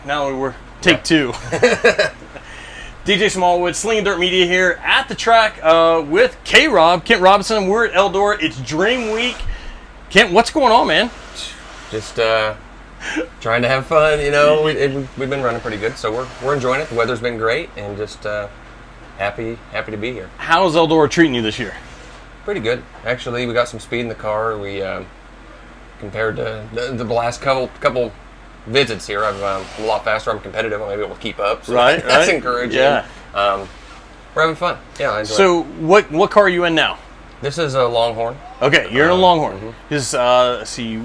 now we're take two. DJ Smallwood, Slingin Dirt Media here at the track with K-Rob, Kent Robinson. We're at Eldora. It's Dream Week. Kent, what's going on, man? Just trying to have fun, you know. We've been running pretty good, so we're enjoying it. The weather's been great, and just happy to be here. How's Eldora treating you this year? Pretty good, actually. We got some speed in the car. We compared to the last couple visits here, I'm a lot faster. I'm competitive. I'm able to keep up. So right, that's encouraging. Yeah. We're having fun. Yeah, I enjoy So it. what car are you in now? This is a Longhorn. Okay, you're in a Longhorn. Mm-hmm. See,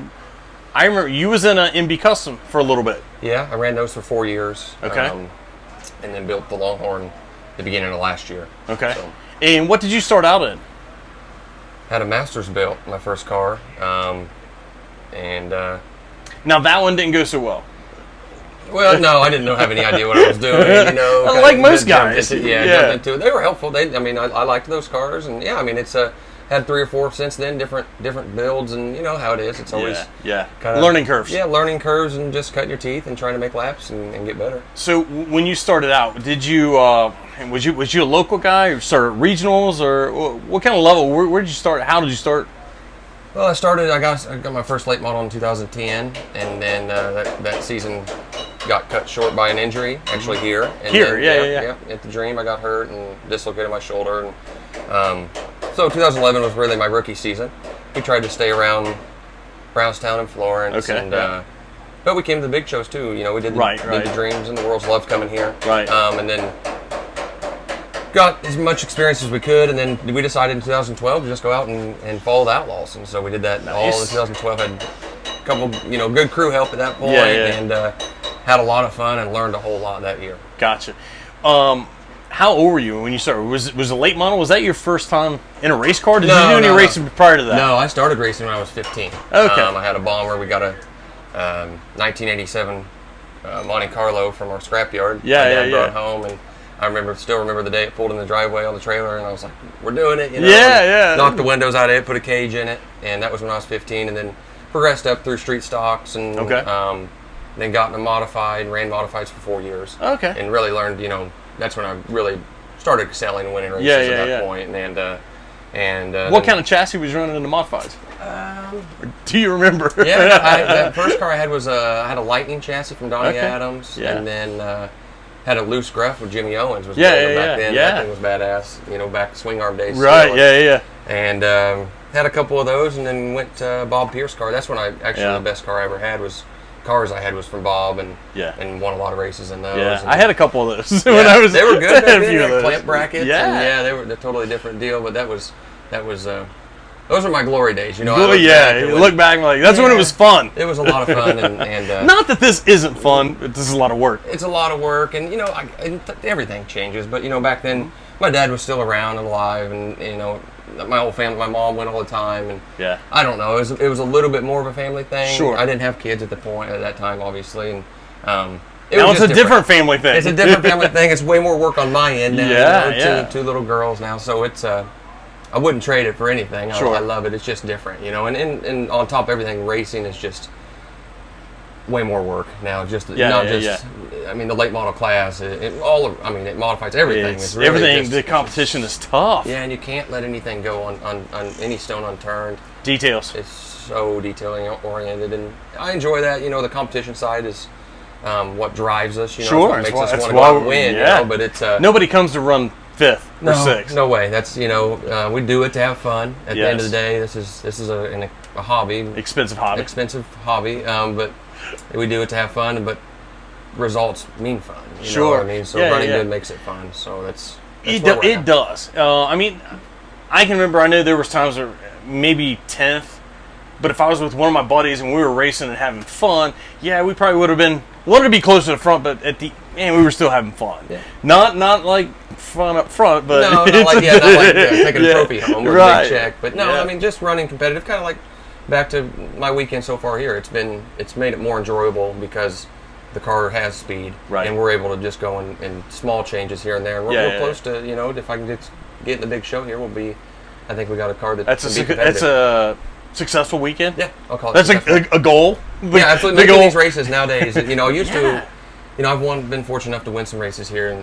I remember you was in an MB Custom for a little bit. Yeah, I ran those for 4 years. Okay. And then built the Longhorn the beginning of last year. Okay. So, and what did you start out in? had a Masters built, my first car. Now that one didn't go so well. Well, no, I didn't have any idea what I was doing. You know, like most guys. Jumped into it. They were helpful. I liked those cars, and yeah, I mean, it's had 3 or 4 since then, different builds, and you know how it is. It's always kinda, learning curves. Yeah, learning curves, and just cutting your teeth and trying to make laps and get better. So when you started out, did you was you a local guy, or started regionals, or what kind of level? Where did you start? How did you start? Well, I got my first late model in 2010, and then that season got cut short by an injury, actually here. And then, at the Dream, I got hurt and dislocated my shoulder. And so 2011 was really my rookie season. We tried to stay around Brownstown and Florence. Okay. But we came to the big shows too. You know, we did the Dreams, and the World's Love coming here. Right. And then got as much experience as we could, and then we decided in 2012 to just go out and follow the Outlaws, and so we did that all in 2012. Had a couple, good crew help at that point, and had a lot of fun and learned a whole lot that year. Gotcha. How old were you when you started? Was the late model? Was that your first time in a race car? Did you do any racing prior to that? No, I started racing when I was 15. Okay. I had a Bomber. We got a 1987 Monte Carlo from our scrapyard. My dad brought home, and I still remember the day it pulled in the driveway on the trailer, and I was like, we're doing it, Knocked the windows out of it, put a cage in it, and that was when I was 15, and then progressed up through street stocks, and then got into modified, ran modifieds for 4 years. Okay. And really learned, that's when I really started excelling and winning races at that point. And what kind of chassis was you running in the modifieds? Do you remember? The first car I had was I had a Lightning chassis from Donnie Adams, and then had a loose gruff with Jimmy Owens. Back then. That thing was badass. Back swing arm days. Right. Still. And had a couple of those, and then went to Bob Pierce car. That's when the best car I ever had was. Cars I had was from Bob, and won a lot of races in those. Yeah, and I had a couple of those when I was. They were good. They had clamp brackets. Yeah, they were a totally different deal. But that was those were my glory days. You look back and like that's when it was fun. It was a lot of fun, and not that this isn't fun, but this is a lot of work. It's a lot of work, and everything changes. But back then, my dad was still around and alive, and my whole family, my mom went all the time, and I don't know, it was a little bit more of a family thing. Sure. I didn't have kids at that time, obviously, and now it's a different family thing. It's a different family thing. It's way more work on my end now. 2 little girls now, so it's I wouldn't trade it for anything. I love it. It's just different, and on top of everything, racing is just way more work now. I mean, the late model class, it modifies everything. It's really everything. The competition is tough. Yeah, and you can't let anything go on any stone unturned. Details. It's so detailing oriented, and I enjoy that. The competition side is what drives us. It's what makes us want to go out and win. But it's nobody comes to run 5th or 6th. No way. That's we do it to have fun. At the end of the day, this is a hobby. Expensive hobby. But we do it to have fun, but results mean fun. You sure. know what I mean? So running good makes it fun. So that's it does. I mean, I can remember. I know there was times where maybe 10th, but if I was with one of my buddies and we were racing and having fun, we probably would have wanted to be close to the front, but at the end we were still having fun. Yeah. Not like fun up front, but not like taking a trophy home with a big check. But no, I mean just running competitive, kind of like. Back to my weekend so far here, it's made it more enjoyable because the car has speed, and we're able to just go in small changes here and there. And we're close to, if I can get in the big show here, I think we got a car that's a successful weekend. Yeah, I'll call it. That's a goal. Yeah, absolutely. Making these races nowadays, used to I've been fortunate enough to win some races here,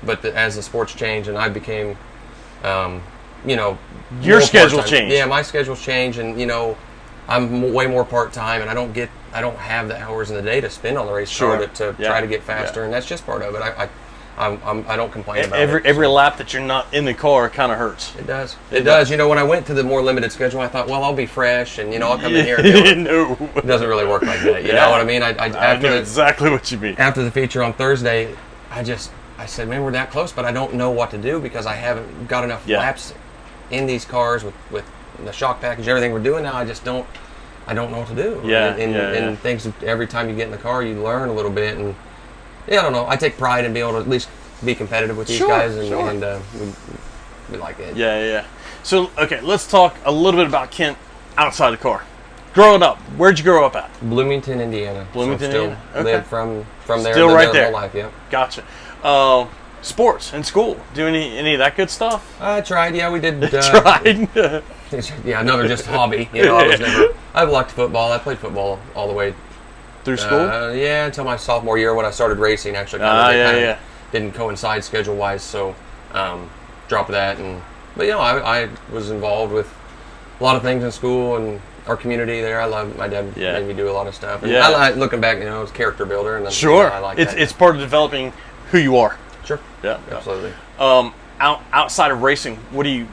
but as the sports changed and I became, your schedule changed. Yeah, my schedule's changed, and I'm way more part time, and I don't have the hours in the day to spend on the race car to try to get faster, and that's just part of it. I don't complain about it. Every lap that you're not in the car kind of hurts. It does. It does. When I went to the more limited schedule, I thought, well, I'll be fresh, and I'll come in here. And No, it doesn't really work like that. You know what I mean? I know exactly what you mean. After the feature on Thursday, I said, man, we're that close, but I don't know what to do because I haven't got enough laps in these cars with the shock package, everything we're doing now. I don't know what to do. And things, every time you get in the car, you learn a little bit, and I don't know. I take pride in being able to at least be competitive with these guys, and we like it. Yeah. So, okay, let's talk a little bit about Kent outside the car. Growing up, where'd you grow up at? Bloomington, Indiana. Indiana. Okay. Lived from there. Still right there. My whole life, yeah. Gotcha. Sports in school. Do any of that good stuff? I tried. Yeah, we did. Tried. Yeah, another just hobby. I liked football. I played football all the way through school. Until my sophomore year when I started racing. Actually, didn't coincide schedule wise, so dropped that. But I was involved with a lot of things in school and our community there. I love my dad made me do a lot of stuff. And I like looking back. It's character builder, and I like that. It's part of developing who you are. Sure. Yeah, absolutely. Outside of racing, what do you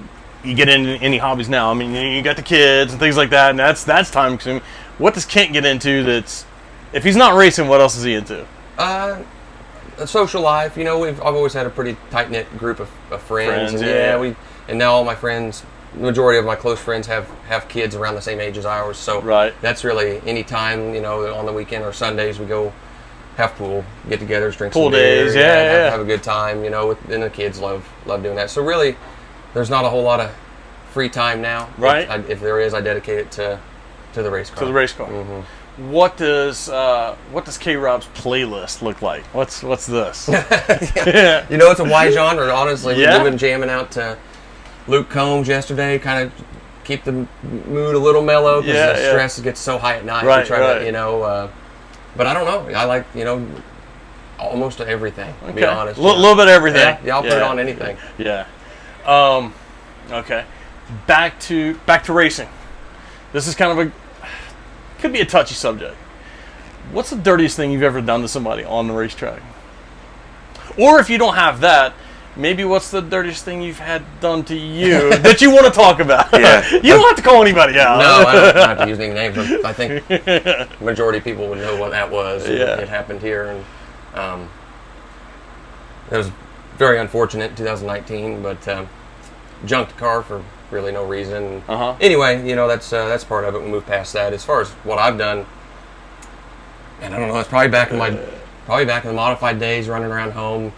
get into any hobbies now? I mean, you got the kids and things like that, and that's time consuming. What does Kent get into that's, if he's not racing, what else is he into? A social life. I've always had a pretty tight knit group of friends. And now all my friends, the majority of my close friends have kids around the same age as ours. So that's really any time, on the weekend or Sundays we go have pool, get-togethers, drink pool some beer, days, have a good time, and the kids love doing that. So really, there's not a whole lot of free time now. Right. If there is, I dedicate it to the race car. To the race car. Mm-hmm. What does K-Rob's playlist look like? What's this? It's a wide genre. Honestly, we've been jamming out to Luke Combs yesterday, kind of keep the mood a little mellow because the stress gets so high at night. Right, we try to, but I don't know. I like, almost everything, to be honest. A little bit of everything. Yeah, I'll put it on anything. Yeah. Okay. Back to racing. This is kind of could be a touchy subject. What's the dirtiest thing you've ever done to somebody on the racetrack? Or if you don't have that, maybe what's the dirtiest thing you've had done to you that you want to talk about? Yeah. You don't have to call anybody out. No, I don't have to use any names. I think the majority of people would know what that was. It happened here, and it was very unfortunate in 2019, but junked the car for really no reason. Anyway, that's part of it. We moved past that. As far as what I've done, and I don't know, it's probably back in the modified days, running around home.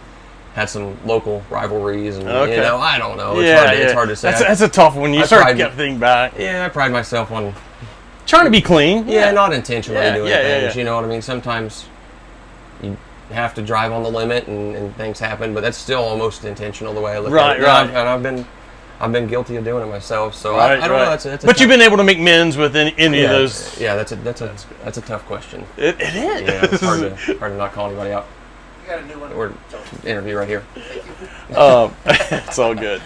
Had some local rivalries, and I don't know. It's hard to say. That's a tough one. You start to get everything back. Yeah, I pride myself on trying to be clean. Yeah, not intentionally doing things. You know what I mean? Sometimes you have to drive on the limit, and things happen, but that's still almost intentional the way I look at it. And I've been guilty of doing it myself. So I don't know. But you've been able to make amends with any of those. Yeah, that's a tough question. It is. Yeah, it's hard to not call anybody out. Got a new one. We're interview right here. It's all good.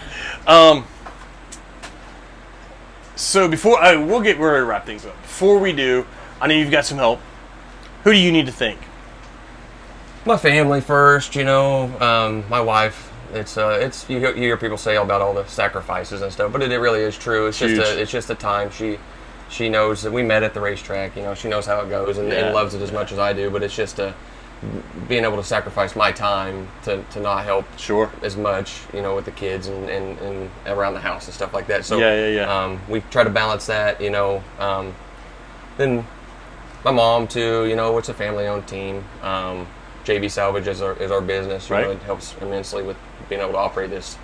So before we're ready to wrap things up. Before we do, I know you've got some help. Who do you need to thank? My family first. My wife. It's you hear people say about all the sacrifices and stuff, but it really is true. It's just a time she knows that we met at the racetrack. She knows how it goes and loves it as much as I do. But it's just being able to sacrifice my time to not help as much, with the kids and around the house and stuff like that. So we try to balance that, Then my mom too, it's a family-owned team. JB Salvage is our business. It helps immensely with being able to operate this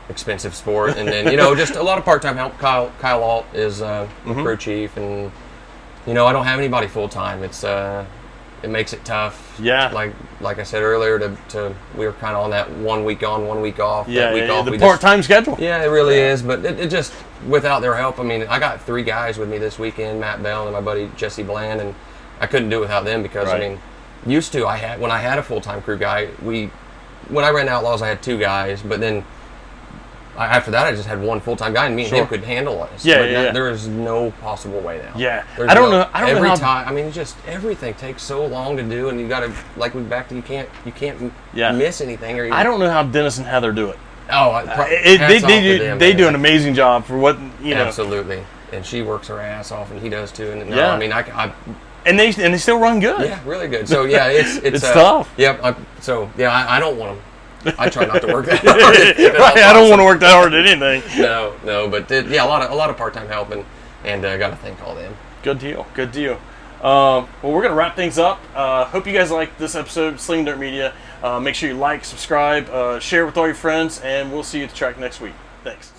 expensive sport. And then, just a lot of part-time help. Kyle Alt is crew chief, and I don't have anybody full-time. It makes it tough. Yeah. Like I said earlier, we were kind of on that 1 week on, 1 week off. The part-time schedule. Yeah, it really is. But it just, without their help, I got 3 guys with me this weekend, Matt Bell and my buddy Jesse Bland, and I couldn't do it without them because, Used to, when I had a full-time crew guy, when I ran Outlaws, I had 2 guys, but then after that, I just had 1 full-time guy, and me and him could handle us. Yeah, but yeah. There is no possible way now. Yeah, There's I don't know how. Time, I mean, just everything takes so long to do, and you got to you can't miss anything. I don't know how Dennis and Heather do it. Oh, they do an amazing job for what you know. Absolutely, and she works her ass off, and he does too. And I mean, and they still run good. Yeah, really good. So yeah, it's tough. Yep. I don't want them. I try not to work that hard. Right, I don't want to work that hard at anything. No, but a lot of part-time help, and got to thank all them. Good deal. Well, we're gonna wrap things up. Hope you guys like this episode of Slingin Dirt Media. Make sure you like, subscribe, share with all your friends, and we'll see you at the track next week. Thanks.